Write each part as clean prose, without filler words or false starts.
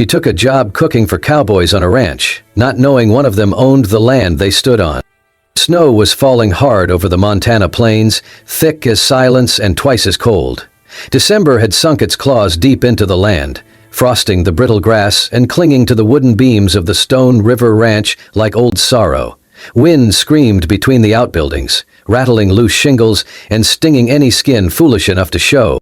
She took a job cooking for cowboys on a ranch, not knowing one of them owned the land they stood on. Snow was falling hard over the Montana plains, thick as silence and twice as cold. December had sunk its claws deep into the land, frosting the brittle grass and clinging to the wooden beams of the Stone River Ranch like old sorrow. Wind screamed between the outbuildings, rattling loose shingles and stinging any skin foolish enough to show.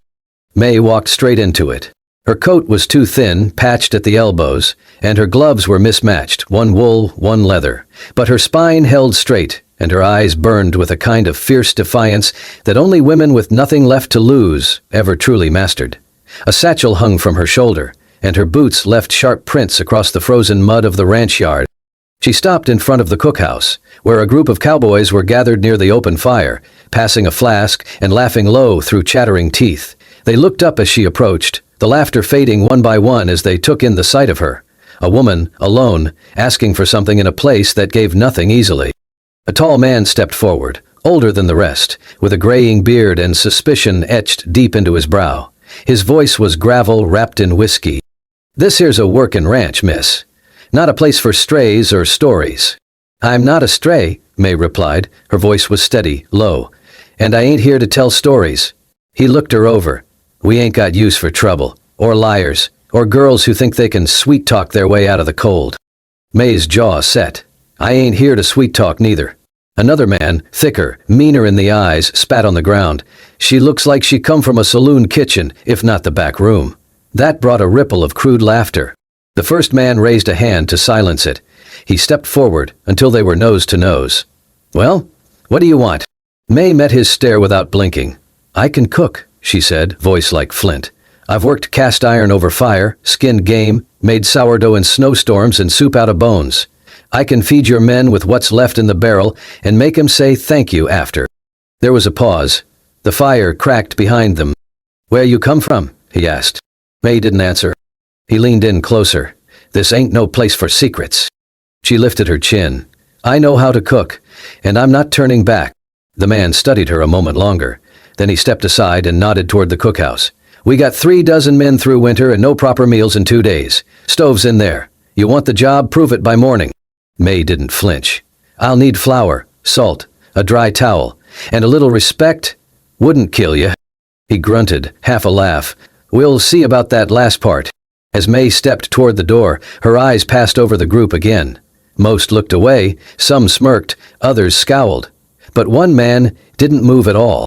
May walked straight into it. Her coat was too thin, patched at the elbows, and her gloves were mismatched, one wool, one leather. But her spine held straight, and her eyes burned with a kind of fierce defiance that only women with nothing left to lose ever truly mastered. A satchel hung from her shoulder, and her boots left sharp prints across the frozen mud of the ranch yard. She stopped in front of the cookhouse, where a group of cowboys were gathered near the open fire, passing a flask and laughing low through chattering teeth. They looked up as she approached, the laughter fading one by one as they took in the sight of her. A woman, alone, asking for something in a place that gave nothing easily. A tall man stepped forward, older than the rest, with a graying beard and suspicion etched deep into his brow. His voice was gravel wrapped in whiskey. "This here's a workin' ranch, miss. Not a place for strays or stories." "I'm not a stray," May replied. Her voice was steady, low. "And I ain't here to tell stories." He looked her over. "We ain't got use for trouble, or liars, or girls who think they can sweet-talk their way out of the cold." May's jaw set. "I ain't here to sweet-talk neither." Another man, thicker, meaner in the eyes, spat on the ground. "She looks like she come from a saloon kitchen, if not the back room." That brought a ripple of crude laughter. The first man raised a hand to silence it. He stepped forward until they were nose to nose. "Well, what do you want?" May met his stare without blinking. "I can cook," she said, voice like flint. "I've worked cast iron over fire, skinned game, made sourdough in snowstorms and soup out of bones. I can feed your men with what's left in the barrel and make 'em say thank you after." There was a pause. The fire cracked behind them. "Where you come from?" he asked. May didn't answer. He leaned in closer. "This ain't no place for secrets." She lifted her chin. "I know how to cook, and I'm not turning back." The man studied her a moment longer. Then he stepped aside and nodded toward the cookhouse. "We got 36 men through winter and no proper meals in 2 days. Stove's in there. You want the job, prove it by morning." May didn't flinch. "I'll need flour, salt, a dry towel, and a little respect. Wouldn't kill you." He grunted, half a laugh. "We'll see about that last part." As May stepped toward the door, her eyes passed over the group again. Most looked away, some smirked, others scowled. But one man didn't move at all.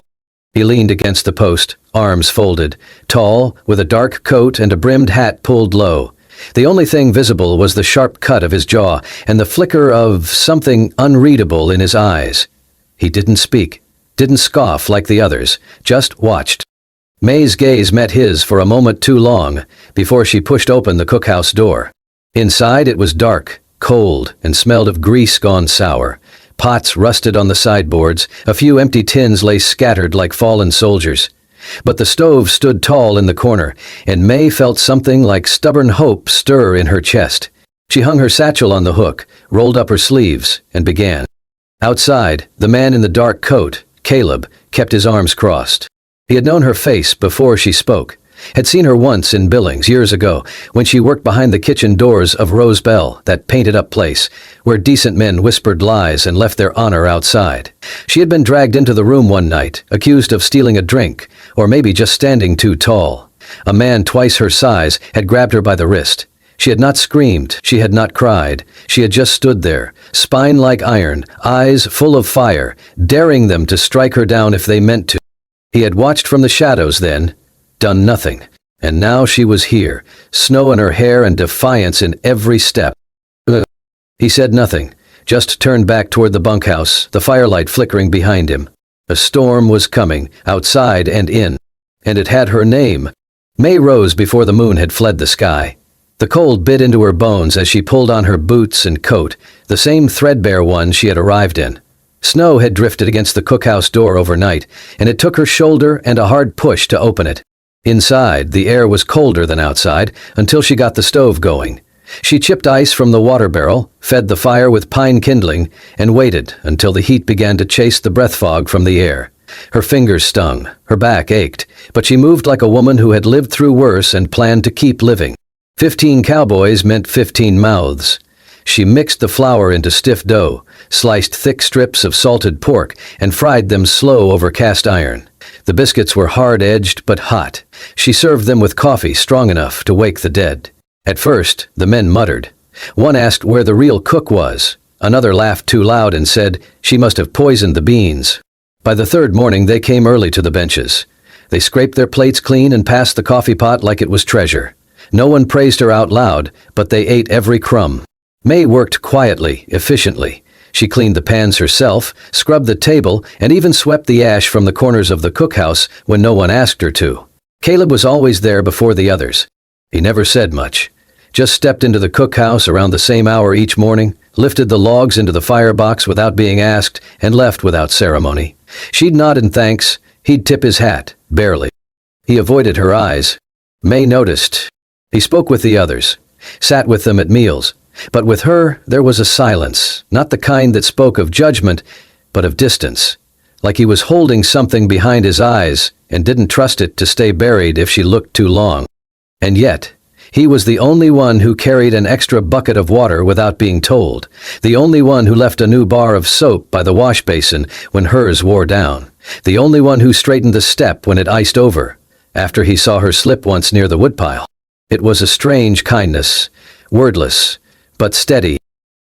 He leaned against the post, arms folded, tall, with a dark coat and a brimmed hat pulled low. The only thing visible was the sharp cut of his jaw and the flicker of something unreadable in his eyes. He didn't speak, didn't scoff like the others, just watched. May's gaze met his for a moment too long before she pushed open the cookhouse door. Inside it was dark, cold, and smelled of grease gone sour. Pots rusted on the sideboards, a few empty tins lay scattered like fallen soldiers. But the stove stood tall in the corner, and May felt something like stubborn hope stir in her chest. She hung her satchel on the hook, rolled up her sleeves, and began. Outside, the man in the dark coat, Caleb, kept his arms crossed. He had known her face before she spoke, had seen her once in Billings years ago when she worked behind the kitchen doors of Rose Bell, that painted-up place where decent men whispered lies and left their honor outside. She had been dragged into the room one night, accused of stealing a drink, or maybe just standing too tall. A man twice her size had grabbed her by the wrist. She had not screamed, she had not cried, she had just stood there, spine like iron, eyes full of fire, daring them to strike her down if they meant to. He had watched from the shadows then, done nothing, and now she was here, snow in her hair and defiance in every step. He said nothing, just turned back toward the bunkhouse, the firelight flickering behind him. A storm was coming, outside and in, and it had her name. May rose before the moon had fled the sky. The cold bit into her bones as she pulled on her boots and coat, the same threadbare one she had arrived in. Snow had drifted against the cookhouse door overnight, and it took her shoulder and a hard push to open it. Inside, the air was colder than outside until she got the stove going. She chipped ice from the water barrel, fed the fire with pine kindling, and waited until the heat began to chase the breath fog from the air. Her fingers stung, her back ached, but she moved like a woman who had lived through worse and planned to keep living. 15 cowboys meant 15 mouths. She mixed the flour into stiff dough, sliced thick strips of salted pork, and fried them slow over cast iron. The biscuits were hard-edged but hot. She served them with coffee strong enough to wake the dead. At first, the men muttered. One asked where the real cook was. Another laughed too loud and said she must have poisoned the beans. By the third morning, they came early to the benches. They scraped their plates clean and passed the coffee pot like it was treasure. No one praised her out loud, but they ate every crumb. May worked quietly, efficiently. She cleaned the pans herself, scrubbed the table, and even swept the ash from the corners of the cookhouse when no one asked her to. Caleb was always there before the others. He never said much. Just stepped into the cookhouse around the same hour each morning, lifted the logs into the firebox without being asked, and left without ceremony. She'd nod in thanks. He'd tip his hat, barely. He avoided her eyes. May noticed. He spoke with the others, sat with them at meals. But with her, there was a silence, not the kind that spoke of judgment, but of distance. Like he was holding something behind his eyes and didn't trust it to stay buried if she looked too long. And yet, he was the only one who carried an extra bucket of water without being told, the only one who left a new bar of soap by the wash basin when hers wore down, the only one who straightened the step when it iced over, after he saw her slip once near the woodpile. It was a strange kindness, wordless, but steady.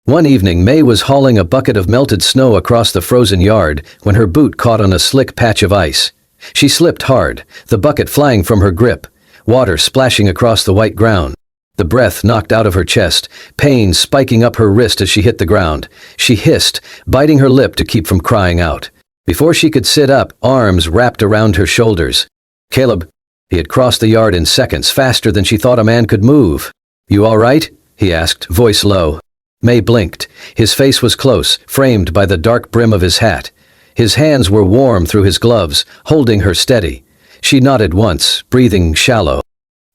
One evening, May was hauling a bucket of melted snow across the frozen yard when her boot caught on a slick patch of ice. She slipped hard, the bucket flying from her grip, water splashing across the white ground. The breath knocked out of her chest, pain spiking up her wrist as she hit the ground. She hissed, biting her lip to keep from crying out. Before she could sit up, arms wrapped around her shoulders. Caleb. He had crossed the yard in seconds, faster than she thought a man could move. You all right? He asked, voice low. May blinked. His face was close, framed by the dark brim of his hat. His hands were warm through his gloves, holding her steady. She nodded once, breathing shallow.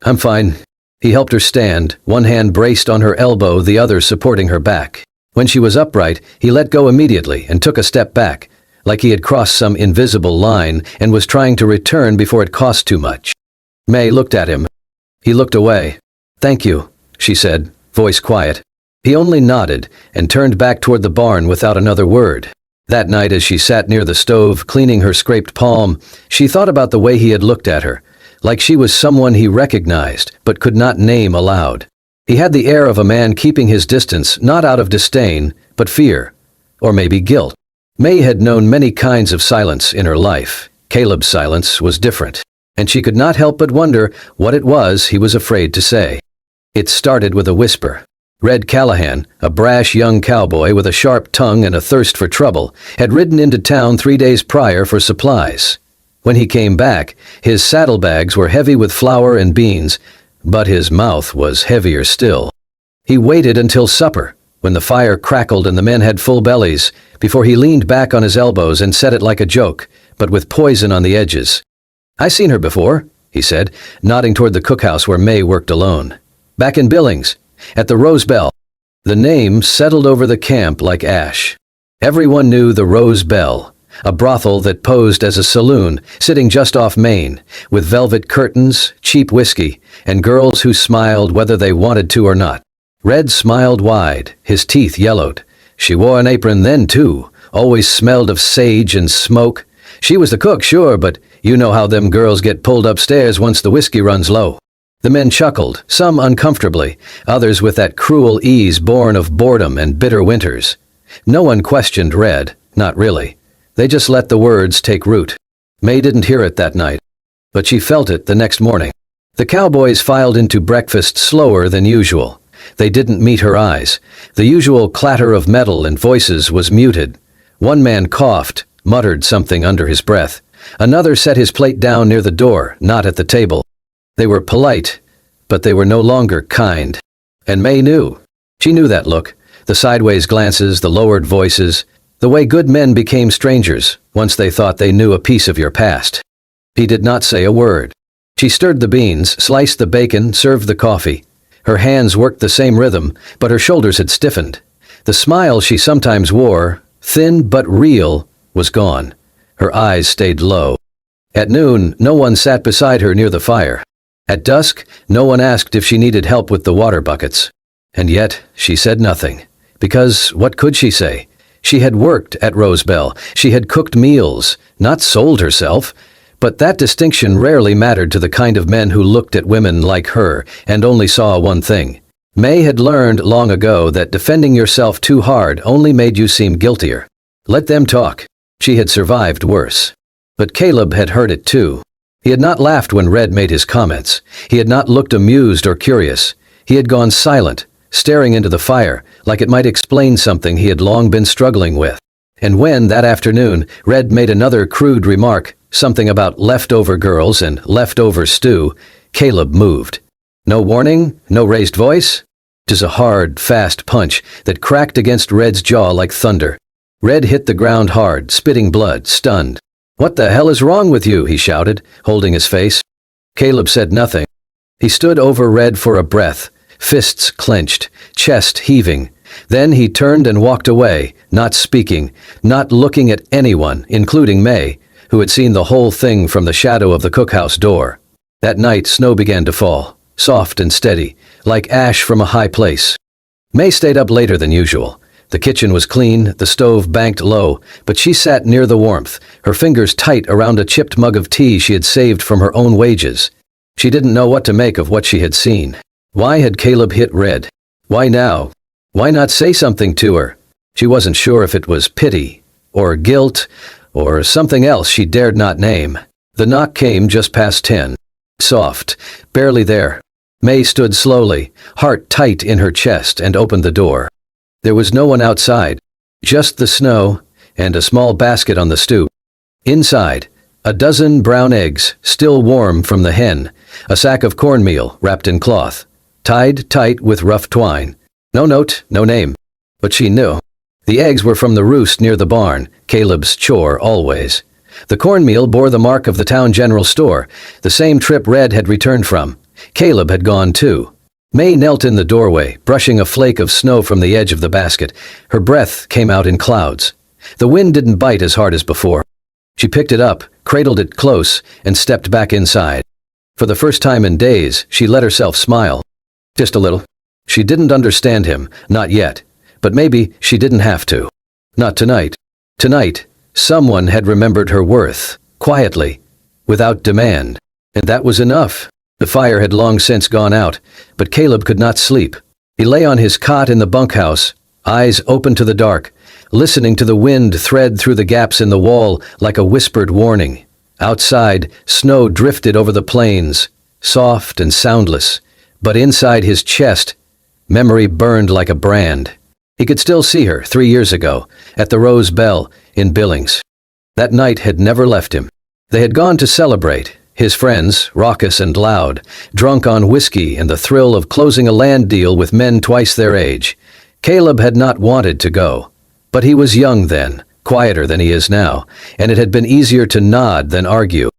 I'm fine. He helped her stand, one hand braced on her elbow, the other supporting her back. When she was upright, he let go immediately and took a step back, like he had crossed some invisible line and was trying to return before it cost too much. May looked at him. He looked away. Thank you, she said, voice quiet. He only nodded and turned back toward the barn without another word. That night, as she sat near the stove, cleaning her scraped palm, she thought about the way he had looked at her, like she was someone he recognized but could not name aloud. He had the air of a man keeping his distance, not out of disdain, but fear, or maybe guilt. May had known many kinds of silence in her life. Caleb's silence was different, and she could not help but wonder what it was he was afraid to say. It started with a whisper. Red Callahan, a brash young cowboy with a sharp tongue and a thirst for trouble, had ridden into town 3 days prior for supplies. When he came back, his saddlebags were heavy with flour and beans, but his mouth was heavier still. He waited until supper, when the fire crackled and the men had full bellies, before he leaned back on his elbows and said it like a joke, but with poison on the edges. I seen her before, he said, nodding toward the cookhouse where May worked alone. Back in Billings, at the Rose Bell. The name settled over the camp like ash. Everyone knew the Rose Bell, a brothel that posed as a saloon sitting just off Main, with velvet curtains, cheap whiskey, and girls who smiled whether they wanted to or not. Red smiled wide, his teeth yellowed. She wore an apron then too, always smelled of sage and smoke. She was the cook, sure, but you know how them girls get pulled upstairs once the whiskey runs low. The men chuckled, some uncomfortably, others with that cruel ease born of boredom and bitter winters. No one questioned Red, not really. They just let the words take root. May didn't hear it that night, but she felt it the next morning. The Cowboys filed into breakfast slower than usual. They didn't meet her eyes. The usual clatter of metal and voices was muted. One man coughed, muttered something under his breath. Another set his plate down near the door, not at the table. They were polite, but they were no longer kind. And May knew. She knew that look, the sideways glances, the lowered voices, the way good men became strangers once they thought they knew a piece of your past. He did not say a word. She stirred the beans, sliced the bacon, served the coffee. Her hands worked the same rhythm, but her shoulders had stiffened. The smile she sometimes wore, thin but real, was gone. Her eyes stayed low. At noon, no one sat beside her near the fire. At dusk, no one asked if she needed help with the water buckets. And yet, she said nothing. Because what could she say? She had worked at Rosebell. She had cooked meals, not sold herself. But that distinction rarely mattered to the kind of men who looked at women like her and only saw one thing. May had learned long ago that defending yourself too hard only made you seem guiltier. Let them talk. She had survived worse. But Caleb had heard it too. He had not laughed when Red made his comments. He had not looked amused or curious. He had gone silent, staring into the fire, like it might explain something he had long been struggling with. And when, that afternoon, Red made another crude remark, something about leftover girls and leftover stew, Caleb moved. No warning, no raised voice. Just a hard, fast punch that cracked against Red's jaw like thunder. Red hit the ground hard, spitting blood, stunned. "What the hell is wrong with you?" he shouted, holding his face. Caleb said nothing. He stood over Red for a breath, fists clenched, chest heaving. Then he turned and walked away, not speaking, not looking at anyone, including May, who had seen the whole thing from the shadow of the cookhouse door. That night, snow began to fall, soft and steady, like ash from a high place. May stayed up later than usual. The kitchen was clean, the stove banked low, but she sat near the warmth, her fingers tight around a chipped mug of tea she had saved from her own wages. She didn't know what to make of what she had seen. Why had Caleb hit Red? Why now? Why not say something to her? She wasn't sure if it was pity, or guilt, or something else she dared not name. The knock came just past 10. Soft, barely there. May stood slowly, heart tight in her chest, and opened the door. There was no one outside, just the snow and a small basket on the stoop. Inside, a dozen brown eggs, still warm from the hen, a sack of cornmeal wrapped in cloth, tied tight with rough twine. No note, no name. But she knew. The eggs were from the roost near the barn, Caleb's chore always. The cornmeal bore the mark of the town general store, the same trip Red had returned from. Caleb had gone too. May knelt in the doorway, brushing a flake of snow from the edge of the basket. Her breath came out in clouds. The wind didn't bite as hard as before. She picked it up, cradled it close, and stepped back inside. For the first time in days, she let herself smile. Just a little. She didn't understand him, not yet. But maybe she didn't have to. Not tonight. Tonight, someone had remembered her worth, quietly, without demand. And that was enough. The fire had long since gone out, but Caleb could not sleep. He lay on his cot in the bunkhouse, eyes open to the dark, listening to the wind thread through the gaps in the wall like a whispered warning. Outside, snow drifted over the plains, soft and soundless, but inside his chest, memory burned like a brand. He could still see her 3 years ago, at the Rose Bell in Billings. That night had never left him. They had gone to celebrate. His friends, raucous and loud, drunk on whiskey and the thrill of closing a land deal with men twice their age. Caleb had not wanted to go. But he was young then, quieter than he is now, and it had been easier to nod than argue.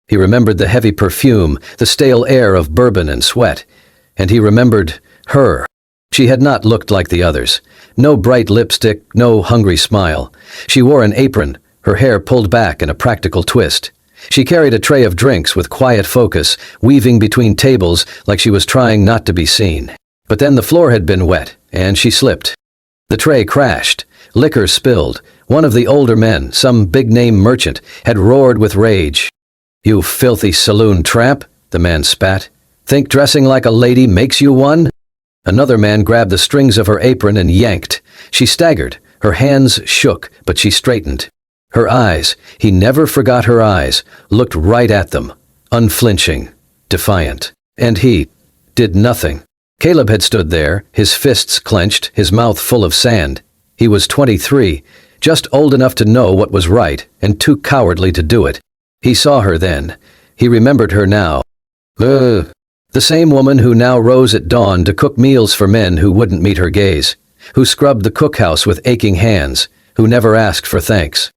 He remembered the heavy perfume, the stale air of bourbon and sweat. And he remembered her. She had not looked like the others. No bright lipstick, no hungry smile. She wore an apron, her hair pulled back in a practical twist. She carried a tray of drinks with quiet focus, weaving between tables like she was trying not to be seen. But then the floor had been wet, and she slipped. The tray crashed. Liquor spilled. One of the older men, some big-name merchant, had roared with rage. "You filthy saloon tramp," the man spat. "Think dressing like a lady makes you one?" Another man grabbed the strings of her apron and yanked. She staggered. Her hands shook, but she straightened. Her eyes, he never forgot her eyes, looked right at them, unflinching, defiant. And he did nothing. Caleb had stood there, his fists clenched, his mouth full of sand. He was 23, just old enough to know what was right, and too cowardly to do it. He saw her then. He remembered her now. The same woman who now rose at dawn to cook meals for men who wouldn't meet her gaze, who scrubbed the cookhouse with aching hands, who never asked for thanks.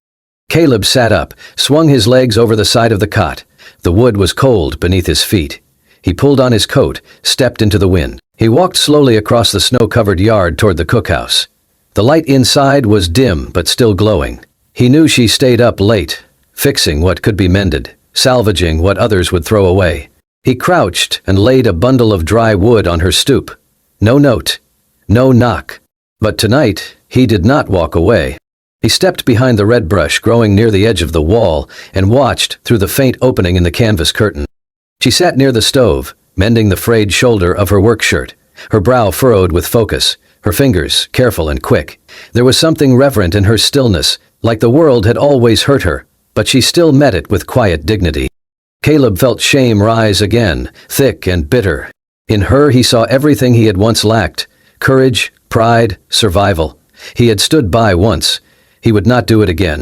Caleb sat up, swung his legs over the side of the cot. The wood was cold beneath his feet. He pulled on his coat, stepped into the wind. He walked slowly across the snow-covered yard toward the cookhouse. The light inside was dim but still glowing. He knew she stayed up late, fixing what could be mended, salvaging what others would throw away. He crouched and laid a bundle of dry wood on her stoop. No note. No knock. But tonight, he did not walk away. He stepped behind the red brush growing near the edge of the wall and watched through the faint opening in the canvas curtain. She sat near the stove, mending the frayed shoulder of her work shirt, her brow furrowed with focus, her fingers careful and quick. There was something reverent in her stillness, like the world had always hurt her, but she still met it with quiet dignity. Caleb felt shame rise again, thick and bitter. In her he saw everything he had once lacked: courage, pride, survival. He had stood by once. He would not do it again.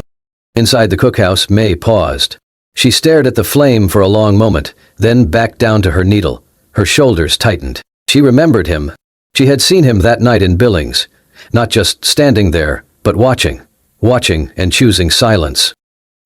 Inside the cookhouse, May paused. She stared at the flame for a long moment, then backed down to her needle. Her shoulders tightened. She remembered him. She had seen him that night in Billings, not just standing there, but watching and choosing silence.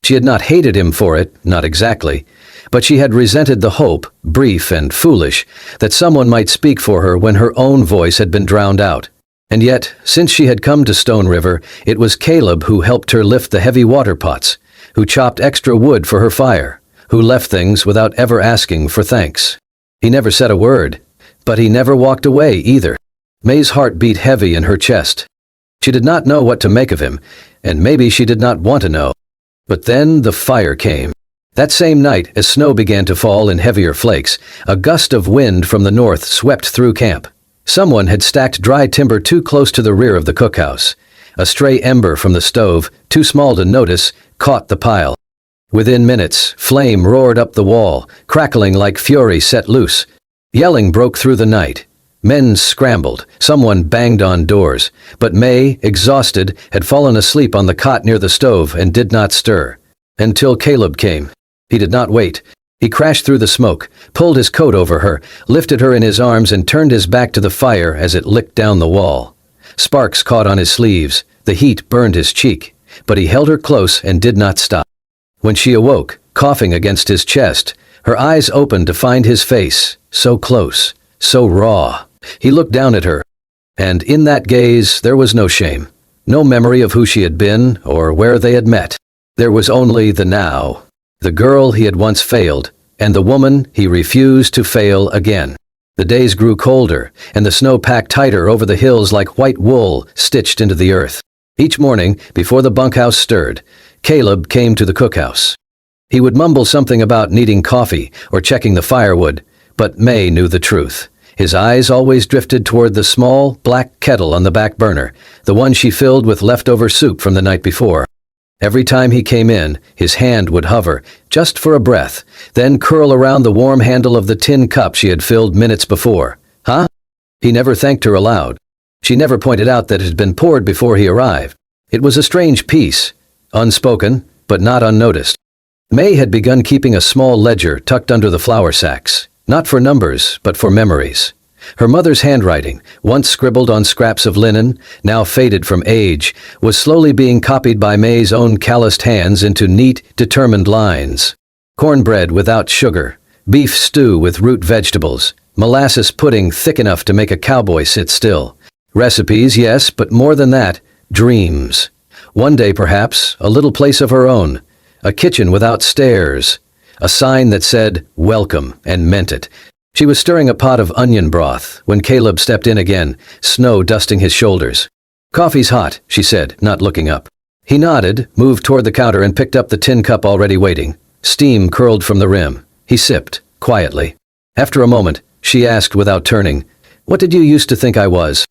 She had not hated him for it, not exactly, but she had resented the hope, brief and foolish, that someone might speak for her when her own voice had been drowned out. And yet, since she had come to Stone River, it was Caleb who helped her lift the heavy water pots, who chopped extra wood for her fire, who left things without ever asking for thanks. He never said a word, but he never walked away either. May's heart beat heavy in her chest. She did not know what to make of him, and maybe she did not want to know. But then the fire came. That same night, as snow began to fall in heavier flakes, a gust of wind from the north swept through camp. Someone had stacked dry timber too close to the rear of the cookhouse. A stray ember from the stove, too small to notice, caught the pile. Within minutes, flame roared up the wall, crackling like fury set loose. Yelling broke through the night. Men scrambled, someone banged on doors, but May, exhausted, had fallen asleep on the cot near the stove and did not stir. Until Caleb came. He did not wait. He crashed through the smoke, pulled his coat over her, lifted her in his arms and turned his back to the fire as it licked down the wall. Sparks caught on his sleeves, the heat burned his cheek, but he held her close and did not stop. When she awoke, coughing against his chest, her eyes opened to find his face, so close, so raw. He looked down at her, and in that gaze there was no shame, no memory of who she had been or where they had met. There was only the now. The girl he had once failed, and the woman he refused to fail again. The days grew colder, and the snow packed tighter over the hills like white wool stitched into the earth. Each morning, before the bunkhouse stirred, Caleb came to the cookhouse. He would mumble something about needing coffee or checking the firewood, but May knew the truth. His eyes always drifted toward the small, black kettle on the back burner, the one she filled with leftover soup from the night before. Every time he came in, his hand would hover, just for a breath, then curl around the warm handle of the tin cup she had filled minutes before. Huh? He never thanked her aloud. She never pointed out that it had been poured before he arrived. It was a strange peace, unspoken, but not unnoticed. May had begun keeping a small ledger tucked under the flour sacks, not for numbers, but for memories. Her mother's handwriting, once scribbled on scraps of linen, now faded from age, was slowly being copied by May's own calloused hands into neat, determined lines. Cornbread without sugar, beef stew with root vegetables, molasses pudding thick enough to make a cowboy sit still. Recipes, yes, but more than that, dreams. One day, perhaps, a little place of her own, a kitchen without stairs, a sign that said, "Welcome," and meant it. She was stirring a pot of onion broth when Caleb stepped in again, snow dusting his shoulders. "Coffee's hot," she said, not looking up. He nodded, moved toward the counter and picked up the tin cup already waiting. Steam curled from the rim. He sipped, quietly. After a moment, she asked without turning, "What did you used to think I was?"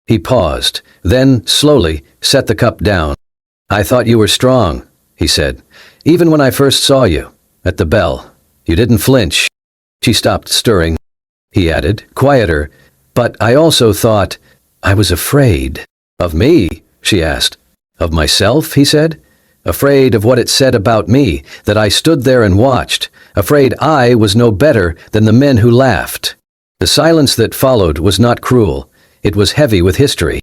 He paused, then, slowly, set the cup down. "I thought you were strong," he said. "Even when I first saw you, at the bell. You didn't flinch." She stopped stirring. He added, quieter, "But I also thought I was afraid." "Of me?" she asked. "Of myself?" he said. "Afraid of what it said about me, that I stood there and watched, afraid I was no better than the men who laughed." The silence that followed was not cruel. It was heavy with history.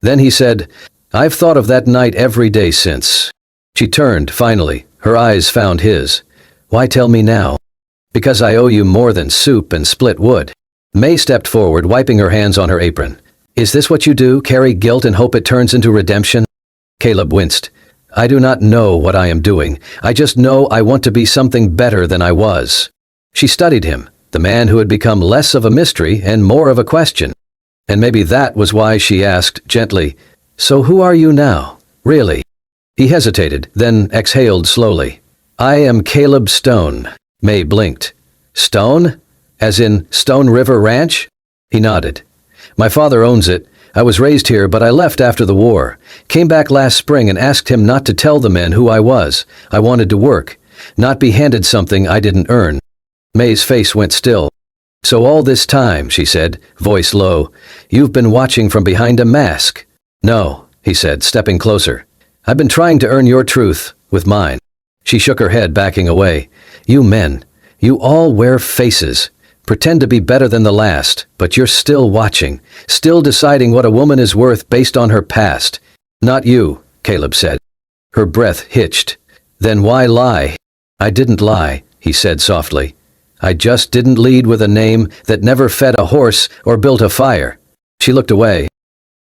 Then he said, "I've thought of that night every day since." She turned, finally. Her eyes found his. "Why tell me now?" "Because I owe you more than soup and split wood." May stepped forward, wiping her hands on her apron. "Is this what you do, carry guilt and hope it turns into redemption?" Caleb winced. "I do not know what I am doing. I just know I want to be something better than I was." She studied him, The man who had become less of a mystery and more of a question. And maybe that was why she asked gently, "So who are you now, really?" He hesitated, then exhaled slowly. "I am Caleb Stone." May blinked. "Stone? As in Stone River Ranch?" He nodded. "My father owns it. I was raised here, but I left after the war. Came back last spring and asked him not to tell the men who I was. I wanted to work, not be handed something I didn't earn." May's face went still. "So all this time," she said, voice low, "you've been watching from behind a mask?" "No," he said, stepping closer. "I've been trying to earn your truth with mine." She shook her head, backing away. "You men, you all wear faces. Pretend to be better than the last, but you're still watching, still deciding what a woman is worth based on her past." "Not you," Caleb said. Her breath hitched. "Then why lie?" "I didn't lie," he said softly. "I just didn't lead with a name that never fed a horse or built a fire." She looked away.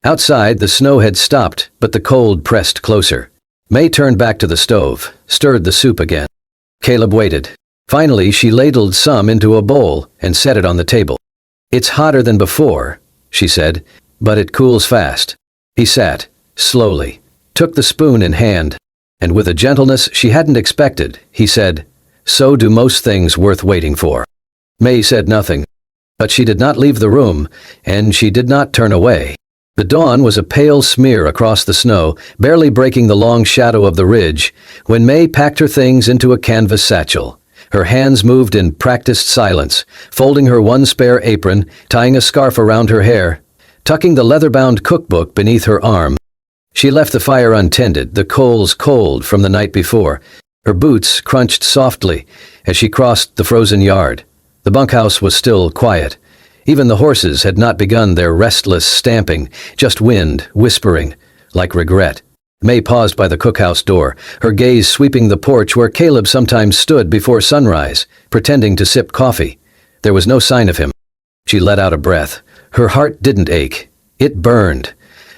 Outside, the snow had stopped, but the cold pressed closer. May turned back to the stove, stirred the soup again. Caleb waited. Finally, she ladled some into a bowl and set it on the table. "It's hotter than before," she said, "but it cools fast." He sat, slowly, took the spoon in hand, and with a gentleness she hadn't expected, he said, "So do most things worth waiting for." May said nothing. But she did not leave the room, and she did not turn away. The dawn was a pale smear across the snow, barely breaking the long shadow of the ridge, when May packed her things into a canvas satchel. Her hands moved in practiced silence, folding her one spare apron, tying a scarf around her hair, tucking the leather-bound cookbook beneath her arm. She left the fire untended, the coals cold from the night before. Her boots crunched softly as she crossed the frozen yard. The bunkhouse was still quiet. Even the horses had not begun their restless stamping, just wind whispering, like regret. May paused by the cookhouse door, her gaze sweeping the porch where Caleb sometimes stood before sunrise, pretending to sip coffee. There was no sign of him. She let out a breath. Her heart didn't ache. It burned,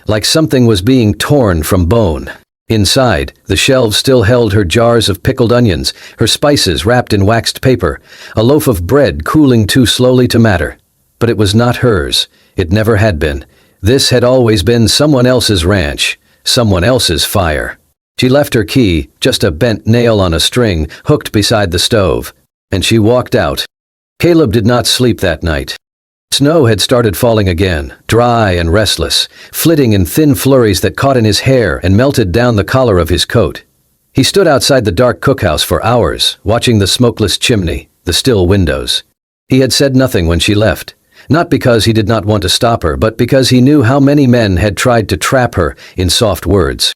like something was being torn from bone. Inside, the shelves still held her jars of pickled onions, her spices wrapped in waxed paper, a loaf of bread cooling too slowly to matter. But it was not hers. It never had been. This had always been someone else's ranch. Someone else's fire. She left her key, just a bent nail on a string, hooked beside the stove, and she walked out. Caleb did not sleep that night. Snow had started falling again, dry and restless, flitting in thin flurries that caught in his hair and melted down the collar of his coat. He stood outside the dark cookhouse for hours, watching the smokeless chimney, the still windows. He had said nothing when she left. Not because he did not want to stop her, but because he knew how many men had tried to trap her in soft words.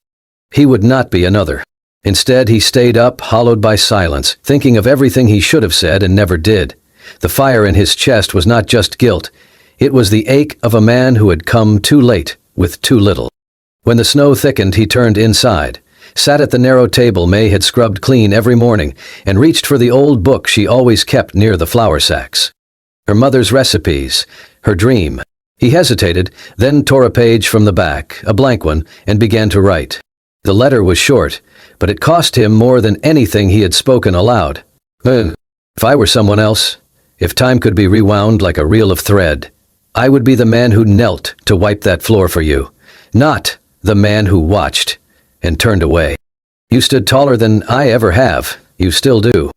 He would not be another. Instead, he stayed up, hollowed by silence, thinking of everything he should have said and never did. The fire in his chest was not just guilt. It was the ache of a man who had come too late, with too little. When the snow thickened, he turned inside, sat at the narrow table May had scrubbed clean every morning, and reached for the old book she always kept near the flour sacks. Her mother's recipes, her dream. He hesitated, then tore a page from the back, a blank one, and began to write. The letter was short, but it cost him more than anything he had spoken aloud. If I were someone else, if time could be rewound like a reel of thread, I would be the man who knelt to wipe that floor for you, not the man who watched and turned away. You stood taller than I ever have. You still do.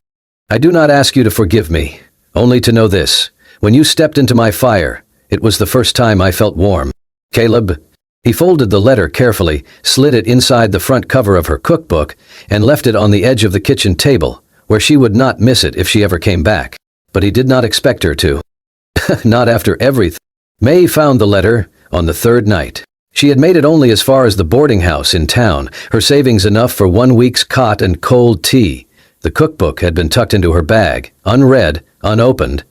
I do not ask you to forgive me, only to know this. When you stepped into my fire, it was the first time I felt warm. Caleb. He folded the letter carefully, slid it inside the front cover of her cookbook, and left it on the edge of the kitchen table, where she would not miss it if she ever came back. But he did not expect her to. Not after everything. May found the letter on the third night. She had made it only as far as the boarding house in town, her savings enough for 1 week's cot and cold tea. The cookbook had been tucked into her bag, unread, unopened,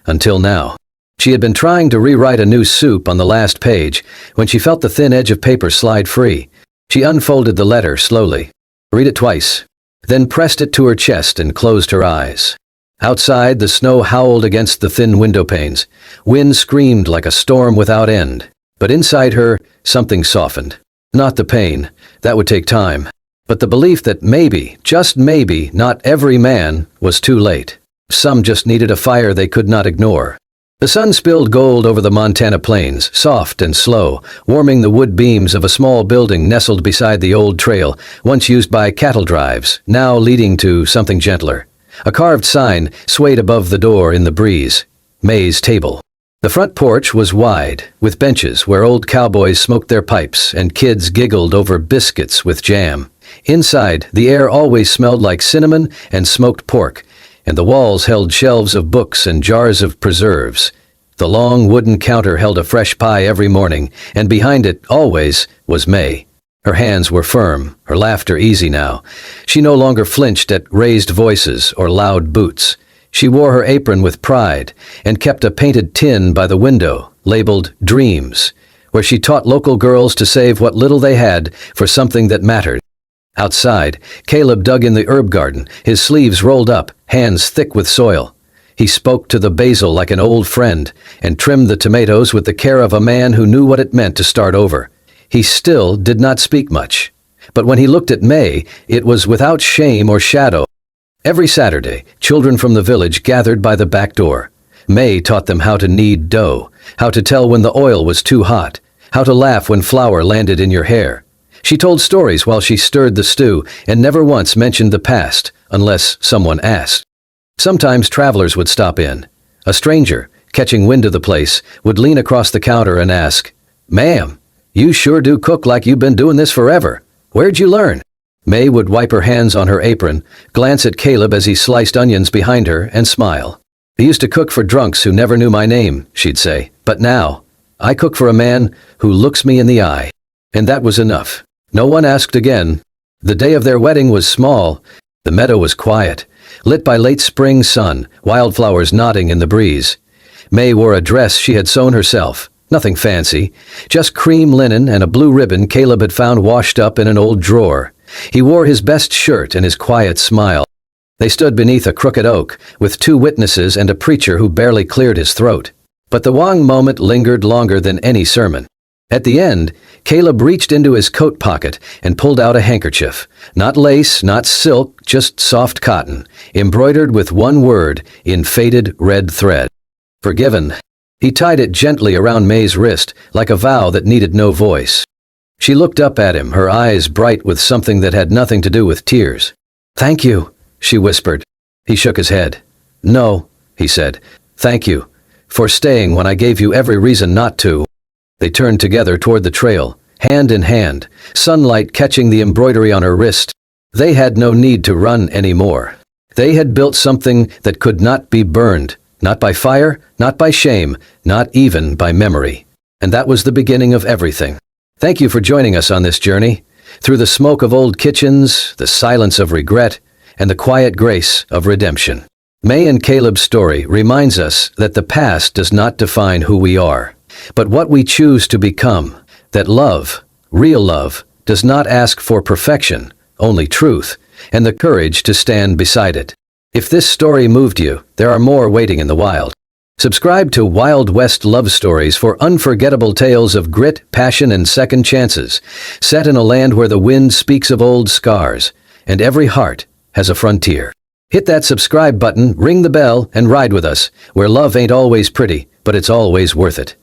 until now. She had been trying to rewrite a new soup on the last page when she felt the thin edge of paper slide free. She unfolded the letter slowly, read it twice, then pressed it to her chest and closed her eyes. Outside, the snow howled against the thin window panes. Wind screamed like a storm without end. But inside her, something softened. Not the pain, that would take time, but the belief that maybe, just maybe, not every man was too late. Some just needed a fire they could not ignore. The sun spilled gold over the Montana plains, soft and slow, warming the wood beams of a small building nestled beside the old trail, once used by cattle drives, now leading to something gentler. A carved sign swayed above the door in the breeze. May's table. The front porch was wide, with benches where old cowboys smoked their pipes and kids giggled over biscuits with jam. Inside, the air always smelled like cinnamon and smoked pork, and the walls held shelves of books and jars of preserves. The long wooden counter held a fresh pie every morning, and behind it, always, was May. Her hands were firm, her laughter easy now. She no longer flinched at raised voices or loud boots. She wore her apron with pride and kept a painted tin by the window, labeled Dreams, where she taught local girls to save what little they had for something that mattered. Outside, Caleb dug in the herb garden, his sleeves rolled up, hands thick with soil. He spoke to the basil like an old friend and trimmed the tomatoes with the care of a man who knew what it meant to start over. He still did not speak much, but when he looked at May, it was without shame or shadow. Every Saturday, children from the village gathered by the back door. May taught them how to knead dough, how to tell when the oil was too hot, how to laugh when flour landed in your hair. She told stories while she stirred the stew and never once mentioned the past, unless someone asked. Sometimes travelers would stop in. A stranger, catching wind of the place, would lean across the counter and ask, "Ma'am, you sure do cook like you've been doing this forever. Where'd you learn?" May would wipe her hands on her apron, glance at Caleb as he sliced onions behind her, and smile. "I used to cook for drunks who never knew my name," she'd say, "but now, I cook for a man who looks me in the eye." And that was enough. No one asked again. The day of their wedding was small. The meadow was quiet, lit by late spring sun, wildflowers nodding in the breeze. May wore a dress she had sewn herself, nothing fancy, just cream linen and a blue ribbon Caleb had found washed up in an old drawer. He wore his best shirt and his quiet smile. They stood beneath a crooked oak, with 2 witnesses and a preacher who barely cleared his throat. But the Wong moment lingered longer than any sermon. At the end, Caleb reached into his coat pocket and pulled out a handkerchief. Not lace, not silk, just soft cotton, embroidered with one word in faded red thread. "Forgiven." He tied it gently around May's wrist, like a vow that needed no voice. She looked up at him, her eyes bright with something that had nothing to do with tears. "Thank you," she whispered. He shook his head. "No," he said. "Thank you for staying when I gave you every reason not to." They turned together toward the trail, hand in hand, sunlight catching the embroidery on her wrist. They had no need to run anymore. They had built something that could not be burned, not by fire, not by shame, not even by memory. And that was the beginning of everything. Thank you for joining us on this journey, through the smoke of old kitchens, the silence of regret, and the quiet grace of redemption. May and Caleb's story reminds us that the past does not define who we are, but what we choose to become. That love, real love, does not ask for perfection, only truth, and the courage to stand beside it. If this story moved you, there are more waiting in the wild. Subscribe to Wild West Love Stories for unforgettable tales of grit, passion, and second chances, set in a land where the wind speaks of old scars, and every heart has a frontier. Hit that subscribe button, ring the bell, and ride with us, where love ain't always pretty, but it's always worth it.